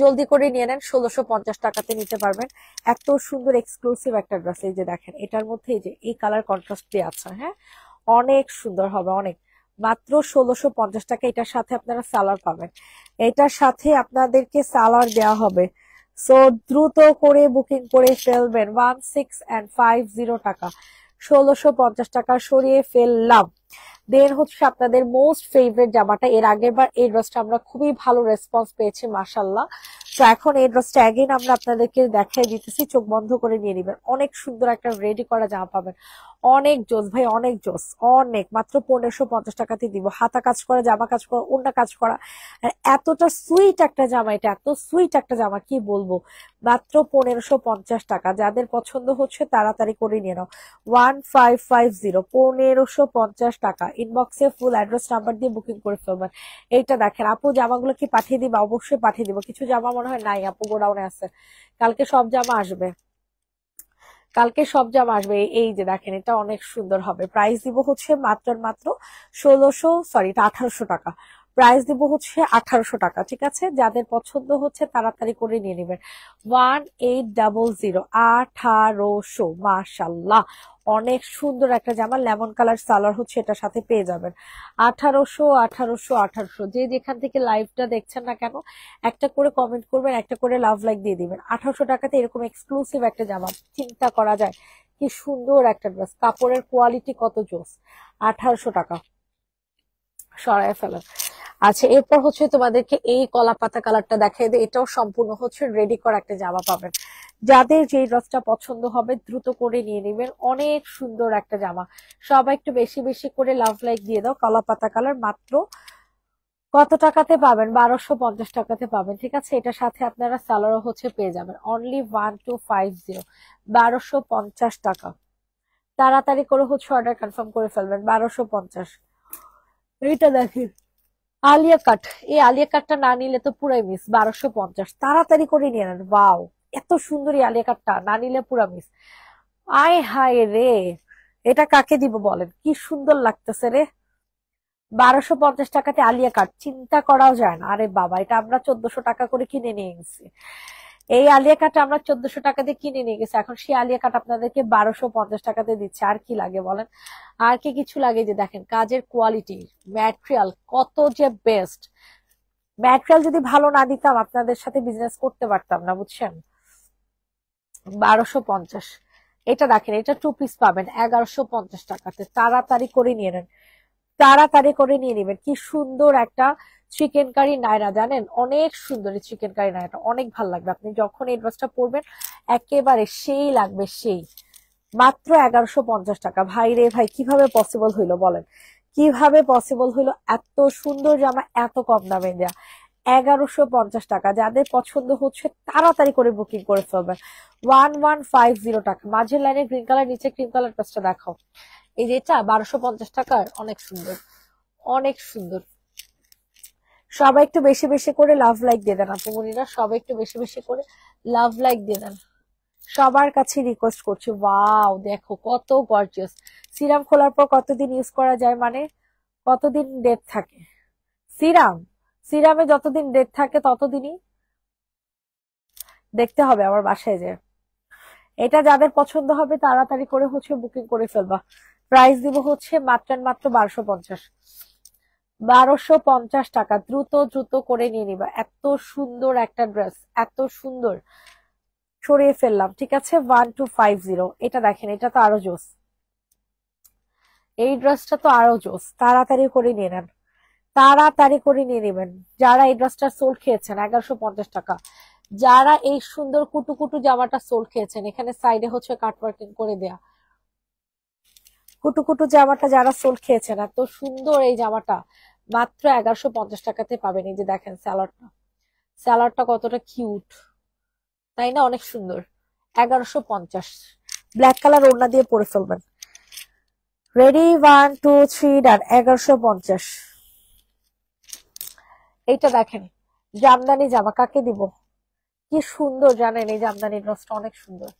জলদি করে নিয়ে নেন, 1650 টাকাতে নিতে পারবেন। এত সুন্দর এক্সক্লুসিভ একটা ড্রেস। এই যে দেখেন, এটার মধ্যে এই যে এই কালার কন্ট্রাস্ট দিয়ে আছে। হ্যাঁ, অনেক সুন্দর হবে, অনেক। মাত্র 1650 টাকা। এটার সাথে আপনারা সালোয়ার পাবেন, এটার সাথে আপনাদেরকে সালোয়ার দেওয়া হবে। সো দ্রুত করে বুকিং করে ফেলবেন। 1650 টাকা, 1650 টাকা সরিয়ে ফেললাম। দেন হচ্ছে আপনাদের মোস্ট ফেভারিট জামাটা। এর আগের বার এই ড্রেসটা আমরা খুবই ভালো রেসপন্স পেয়েছি, মাশাল্লাহ। তো এখন এই ড্রেসটা অ্যাগেন আমরা আপনাদেরকে দেখাই দিতেছি, চোখ বন্ধ করে নিয়ে নিবেন। অনেক সুন্দর একটা রেডি করা জামা পাবেন, অনেক জোস ভাই, অনেক জোস, অনেক। মাত্র 1550 টাকাতে দিব। হাতা কাজ করা, জামা কাজ করা, ওড়না কাজ করা, আর এতটা সুইট একটা জামা। এটা এত সুইট একটা জামা, কি বলবো। মাত্র 1550 টাকা। যাদের পছন্দ হচ্ছে তাড়াতাড়ি করে নিয়ে নাও। 1550, 1550 টাকা। ইনবক্সে ফুল অ্যাড্রেস নাম্বার দিয়ে বুকিং করে ফেলবেন। এইটা দেখেন আপু, জামাগুলো কি পাঠিয়ে দিবা? অবশ্যই পাঠিয়ে দিব। কিছু জামা মনে হয় নাই আপু, গোডাউনে আছে। কালকে সব জামা আসবে, কালকে সব জামা আসবে। এই যে দেখেন, এটা অনেক সুন্দর হবে। প্রাইস দিব হচ্ছে মাত্র মাত্র 1800 টাকা। প্রাইস দিব হচ্ছে 1800 টাকা, ঠিক আছে। যাদের পছন্দ হচ্ছে তাড়াতাড়ি করে নিয়ে নেবেন। 1800, 1800। মাশাল্লাহ, অনেক সুন্দর একটা জামা। লেমন কালার সালোয়ার হচ্ছে এটার সাথে পেয়ে যাবেন। 1800, 1800, 1800। যে যেখান থেকে লাইভটা দেখছেন না কেন, একটা করে কমেন্ট করবেন, একটা করে লাভ লাইক দিয়ে দিবেন। 1800 টাকাতে এরকম এক্সক্লুসিভ একটা জামা, চিন্তা করা যায় কি সুন্দর একটা ড্রেস। কাপড়ের কোয়ালিটি কত জোস। 1800 টাকা, সরায় ফেলেন। আচ্ছা, এরপর হচ্ছে তোমাদেরকে এই কলা পাতা কালারটা দেখাই দিই। এটাও সম্পূর্ণ হচ্ছে রেডি করা একটা জামা পাবেন। যাদের যেই ড্রেসটা পছন্দ হবে দ্রুত করে নিয়ে নেবেন। অনেক সুন্দর একটা জামা। সবাই একটু বেশি বেশি করে লাভ লাইক দিয়ে দাও। কলা পাতা কালার। মাত্র কত টাকাতে পাবেন? 1250 টাকাতে পাবেন, ঠিক আছে। এটার সাথে আপনারা সালোয়ারও হচ্ছে পেয়ে যাবেন। অনলি 1250, 1250 টাকা। তাড়াতাড়ি করে হচ্ছে অর্ডার কনফার্ম করে ফেলবেন। 1250। এইটা দেখেন, আলিয়া কাট। এই আলিয়া কাটটা না নিলে তো পুরাই মিস। 1250, তাড়াতাড়ি করে নিয়ে নেন। ওয়াও, এত সুন্দর এই আলিয়া কাটটা, না নিলে পুরা মিস। আয় হায় রে, এটা কাকে দিব বলেন? কি সুন্দর লাগতেছে রে। 1250 টাকাতে আলিয়া কাট, চিন্তা করাও যায় না। আরে বাবা, এটা আমরা 1400 টাকা করে কিনে নিয়ে গেছি। এই আলিয়া কাট আমরা 1400 টাকা দিয়ে কিনে নিয়ে গেছি, এখন সেই আলিয়া কাট আপনাদেরকে 1250 টাকাতে দিচ্ছে। আর কি লাগে বলেন? আর কি কিছু লাগে? যে দেখেন কাজের কোয়ালিটি, ম্যাটেরিয়াল কত যে বেস্ট। ম্যাটেরিয়াল যদি ভালো না দিতাম আপনাদের সাথে বিজনেস করতে পারতাম না, বুঝছেন। 1250। এটা দেখেন, এটা 2 পিস পাবেন 1150 টাকাতে। তাড়াতাড়ি করে নিয়ে নেন, তাড়াতাড়ি করে নিয়ে নেবেন। কি সুন্দর একটা চিকেন কারি নায়রা, জানেন অনেক সুন্দর এই চিকেন কারি নায়রাটা, অনেক ভালো লাগবে। আপনি যখন এই ড্রেসটা পরবেন একেবারে সেই লাগবে, সেই। মাত্র 1150 টাকা। ভাই রে ভাই, কিভাবে পসিবল হইলো বলেন? কিভাবে পসিবল হইলো এত সুন্দর জামা এত কম দামে দেয়া? 1150 টাকা। যাদের পছন্দ হচ্ছে তাড়াতাড়ি করে বুকিং করে ফেলবেন। 1150 টাকা। মাঝের লাইনে গ্রিন কালার, নিচে ক্রিম কালার ড্রেসটা দেখাও। এই যে এটা 1250 টাকার, অনেক সুন্দর, অনেক সুন্দর। সবাই একটু বেশি বেশি করে লাভ লাইক দিয়ে দেন আপু মনিরা, সবাই একটু বেশি বেশি করে লাভ লাইক দিয়ে দেন। সবার কাছে রিকোয়েস্ট করছি। ওয়াও, দেখো কত গর্জিয়াস। সিরাম খোলার পর কতদিন ইউজ করা যায়, মানে কতদিন ডেট থাকে সিরাম? সিরামে যতদিন ডেট থাকে ততদিনই দেখতে হবে আমার বাসায় যে। এটা যাদের পছন্দ হবে তাড়াতাড়ি করে হচ্ছে বুকিং করে ফেলবা। প্রাইস দিব হচ্ছে মাত্র মাত্র 1250। 1250 টাকা। দ্রুত দ্রুত করে নিয়ে নিবা। এত সুন্দর একটা ড্রেস, এত সুন্দর। সরিয়ে ফেললাম, ঠিক আছে। 1250। এটা দেখেন, এটা তো আরো জোস। এই ড্রেসটা তো আরো জোস। তাড়াতাড়ি করে নিয়ে নেন, তাড়াতাড়ি করে নিয়ে নেবেন। যারা এই ড্রেসটা সোল খেয়েছেন 1150 টাকা, যারা এই সুন্দর কুটু কুটু জামাটা সোল খেয়েছেন, এখানে সাইডে হচ্ছে কাটওয়ার্কিং করে দেয়া কুটু কুটু জামাটা যারা সোল খেয়েছেন, এত সুন্দর এই জামাটা মাত্র 1150 টাকাতে পাবেন। এই যে দেখেন স্যালাডটা, স্যালাডটা কতটা কিউট, তাই না? অনেক সুন্দর। 1150। ব্ল্যাক কালার ওড়না দিয়ে পরে ফেলবেন। রেডি, 1 2 3 ডান। 1150। এইটা দেখেন, জামদানি জামা, কাকে দিব? কি সুন্দর জানেন, এই জামদানি ড্রেসটা অনেক সুন্দর,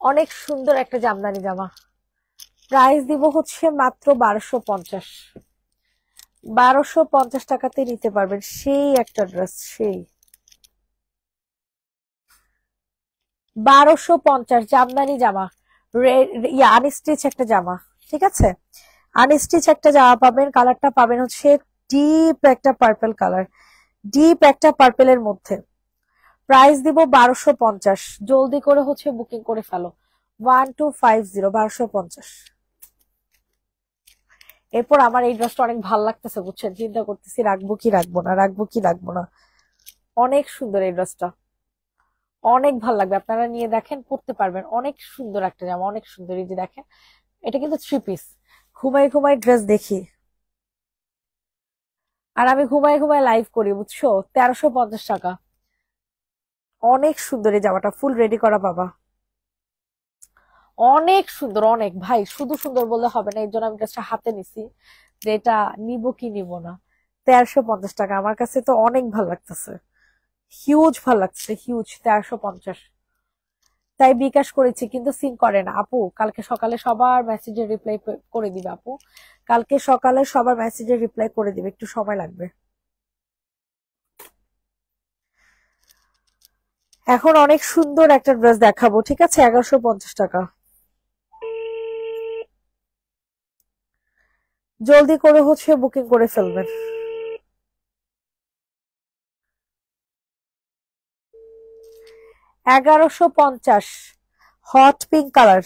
অনেক সুন্দর একটা জামদানি জামা। প্রাইস দিব হচ্ছে মাত্র 1250। 1250 টাকাতে নিতে পারবেন সেই একটা ড্রেস, সেই 1250 জামদানি জামা, আনস্টিচ একটা জামা, ঠিক আছে? আনস্টিচ একটা জামা পাবেন, কালারটা পাবেন হচ্ছে ডিপ একটা পার্পল কালার, ডিপ একটা পার্পেলের মধ্যে। প্রাইস দিব 1250। জলদি করে হচ্ছে বুকিং করে ফেলো। 1250, 1250। এরপর আমার এই ড্রেসটা অনেক ভালো লাগতেছে বুঝছেন, চিন্তা করতেছি রাখবো কি রাখবো না, রাখবো কি রাখবো না। অনেক সুন্দর এই ড্রেসটা, অনেক ভালো লাগবে, আপনারা নিয়ে দেখেন, পড়তে পারবেন। অনেক সুন্দর একটা জামা, অনেক সুন্দর। এই যে দেখেন, এটা কিন্তু 3 পিস। ঘুমাই ঘুমাই ড্রেস দেখি, আর আমি ঘুমাই ঘুমাই লাইভ করি বুঝছো। 1350 টাকা। অনেক সুন্দর এই জামাটা, ফুল রেডি করা বাবা, অনেক সুন্দর, অনেক। ভাই শুধু সুন্দর বললে হবে না, এই জন্য আমি ড্রেসটা হাতে নিছি যে এটা নিব কি নিব না। 1350 টাকা, আমার কাছে তো অনেক ভালো লাগতেছে, হিউজ ভালো লাগছে, হিউজ। 1350। তাই বিকাশ করেছি, কিন্তু সিন করে না আপু। কালকে সকালে সবার মেসেজের রিপ্লাই করে দিবে আপু, কালকে সকালে সবার মেসেজের রিপ্লাই করে দিবে, একটু সময় লাগবে। এখন অনেক সুন্দর একটা ড্রেস দেখাবো, ঠিক আছে? 1150 টাকা। জলদি করে হচ্ছে বুকিং করে ফেলবেন। 1150, hot pink colour,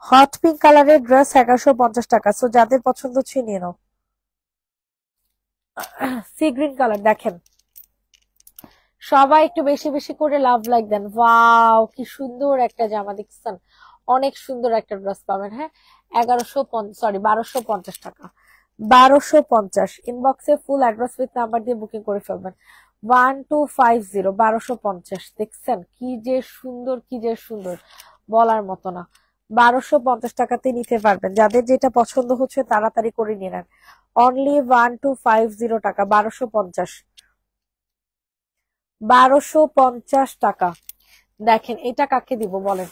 hot pink কালারের ড্রেস 1150 টাকা। সো যাদের পছন্দ হচ্ছে নিয়ে নাও। সি গ্রিন কালার দেখেন, সবাই একটু বেশি বেশি করে লাভ লাইক দেন। ওয়াও, কি সুন্দর একটা জামা দেখছেন, অনেক সুন্দর একটা ড্রেস পাবেন। হ্যাঁ, 1250 টাকা। 1250। ইনবক্সে ফুল অ্যাড্রেস উইথ নাম্বার দিয়ে বুকিং করে ফেলবেন। 1250, 1250। দেখছেন কি যে সুন্দর, কি যে সুন্দর, বলার মতো না। 1250 টাকাতে নিতে পারবেন, যাদের যেটা পছন্দ হচ্ছে তাড়াতাড়ি করে নিয়ে নেন। অনলি 1250 টাকা, 1250। 1250 টাকা। দেখেন এটা কাকে দিব বলেন,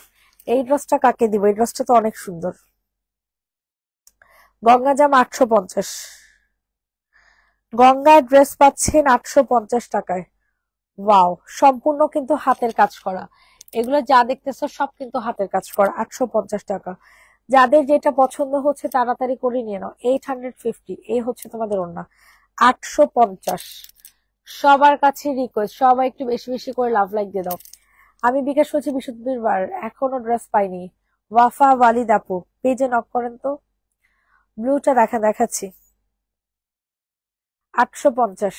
এই ড্রেসটা কাকে দিব? এই ড্রেসটা তো অনেক সুন্দর। গঙ্গা জামা 850, গঙ্গা ড্রেস পাচ্ছেন 850 টাকায়। ওয়াও, সম্পূর্ণ কিন্তু হাতের কাজ করা, এগুলো যা দেখতেছো সব কিন্তু হাতের কাজ করা। 850 টাকা। যাদের যেটা পছন্দ হচ্ছে তাড়াতাড়ি করে নিয়ে নাও। 850, এই হচ্ছে তোমাদের ওড়না। 850। সবার কাছে রিকোয়েস্ট, সবাই একটু বেশি বেশি করে লাভ লাইক দিয়ে দাও। আমি বিকাশ করছি বৃহস্পতিবার, এখনো ড্রেস পাইনি। ওয়াফা ওয়ালিদ আপু, পেজে নক করেন তো। ব্লুটা দেখাচ্ছি, 850।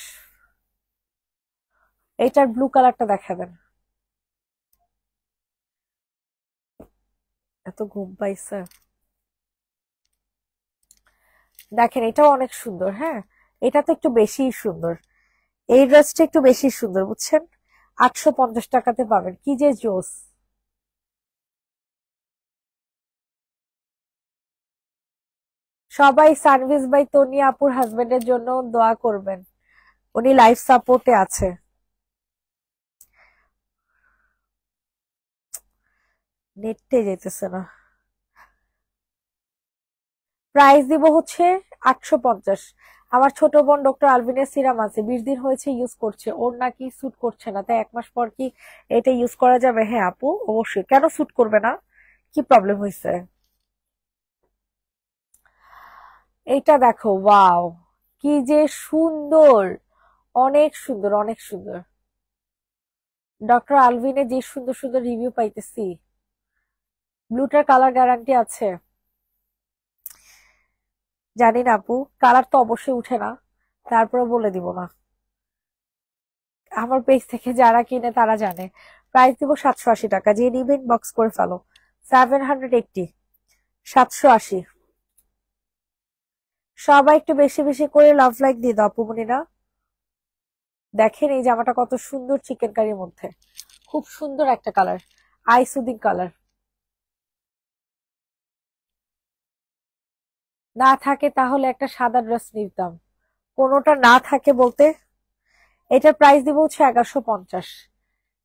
এইটার ব্লু কালারটা দেখাবেন। এত ঘুম পাইছে। দেখেন এটাও অনেক সুন্দর। হ্যাঁ, এটা তো একটু বেশি সুন্দর, এই ড্রেসটা একটু বেশি সুন্দর বুঝছেন। 850 টাকাতে পাবেন, কি যে জোস। সবাই সার্ভিস বাই তনি আপুর হাজবেন্ডের জন্য দোয়া করবেন, উনি লাইফ সাপোর্টে আছে। নেটে যেতেছে না। প্রাইস দিব হচ্ছে 850। আমার ছোট বোন ডক্টর আলভিনের সিরাম আছে, 20 দিন হয়েছে ইউজ করছে, ওর নাকি স্যুট করছে না, তাই 1 মাস পর কি এটা ইউজ করা যাবে? হ্যাঁ আপু, অবশ্যই, কেন স্যুট করবে না, কি প্রবলেম হয়েছে? এইটা দেখো, ওয়াও, কি যে সুন্দর, অনেক সুন্দর, অনেক সুন্দর। ডক্টর আলভিনে যে সুন্দর সুন্দর রিভিউ পাইতেছি। ব্লুটার কালার গ্যারান্টি আছে? জানি না আপু, কালার তো অবশ্যই উঠে না, তারপরে বলে দিব না। আমার পেজ থেকে যারা কিনে তারা জানে। প্রাইস দিব 780 টাকা, যে নিবেন বক্স করে ফেলো। 780, 780। সবাই একটু বেশি বেশি করে লাভ লাইক দিয়ে দাও আপুমনিরা। দেখেন এই জামাটা কত সুন্দর, চিকেন কারির মধ্যে, খুব সুন্দর একটা কালার, আই সুদিং কালার। না থাকে তাহলে একটা সাদা ড্রেস নিতাম, কোনোটা না থাকে বলতে। এটার প্রাইস দিব হচ্ছে 1150।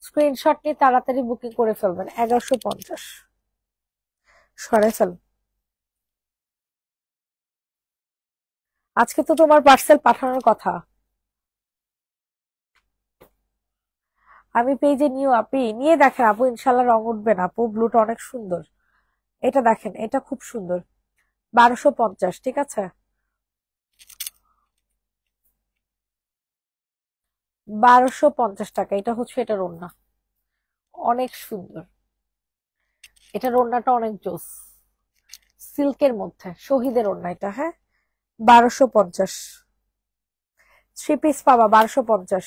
স্ক্রিনশট নিয়ে তাড়াতাড়ি বুকিং করে ফেলবেন। 1150 সরে ফেল। আজকে তো তোমার পার্সেল পাঠানোর কথা। আমি পেজে নিও, আপনি নিয়ে দেখেন আপু, ইনশাল্লাহ রং উঠবে না আপু। ব্লুটা অনেক সুন্দর। এটা দেখেন, এটা খুব সুন্দর। 1250, ঠিক আছে? 1250 টাকা। এটা হচ্ছে এটার ওড়না, অনেক সুন্দর। এটার ওড়নাটা অনেক জোস, সিল্কের মধ্যে শহীদের ওড়না এটা। হ্যাঁ, 1250। 3 পিস পাবা 1250।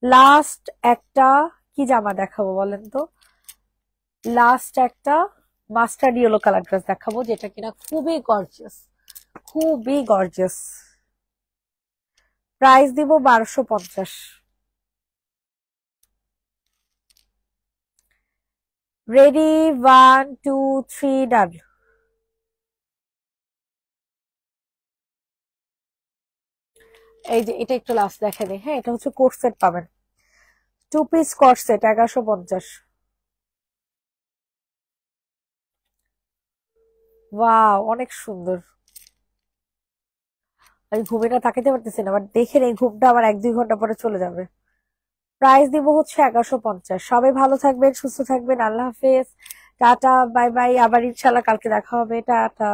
লাস্ট একটা কি জামা দেখাবো বলেন তো? লাস্ট একটা মাস্টার্ড ইয়েলো কালার ড্রেস দেখাবো, যেটা কিনা খুবই গর্জিয়াস, খুবই গর্জিয়াস। প্রাইস দিব 1250। রেডি, 1 2 3 ডান। এই যে এটা একটু লাস্ট দেখে দিই। হ্যাঁ, এটা হচ্ছে কোট সেট পাবেন, 2 পিস কোট সেট 1150। ওয়াও, অনেক সুন্দর। আমি ঘুমিটা তাকাতে পারতেছি না, বাট দেখে এই ঘুমটা আমার 1-2 ঘন্টা পরে চলে যাবে। প্রাইস দিব হচ্ছে 1150। সবাই ভালো থাকবেন, সুস্থ থাকবেন। আল্লাহ হাফেজ, টাটা, বাই বাই। আবার ইনশাল্লাহ কালকে দেখা হবে। টাটা।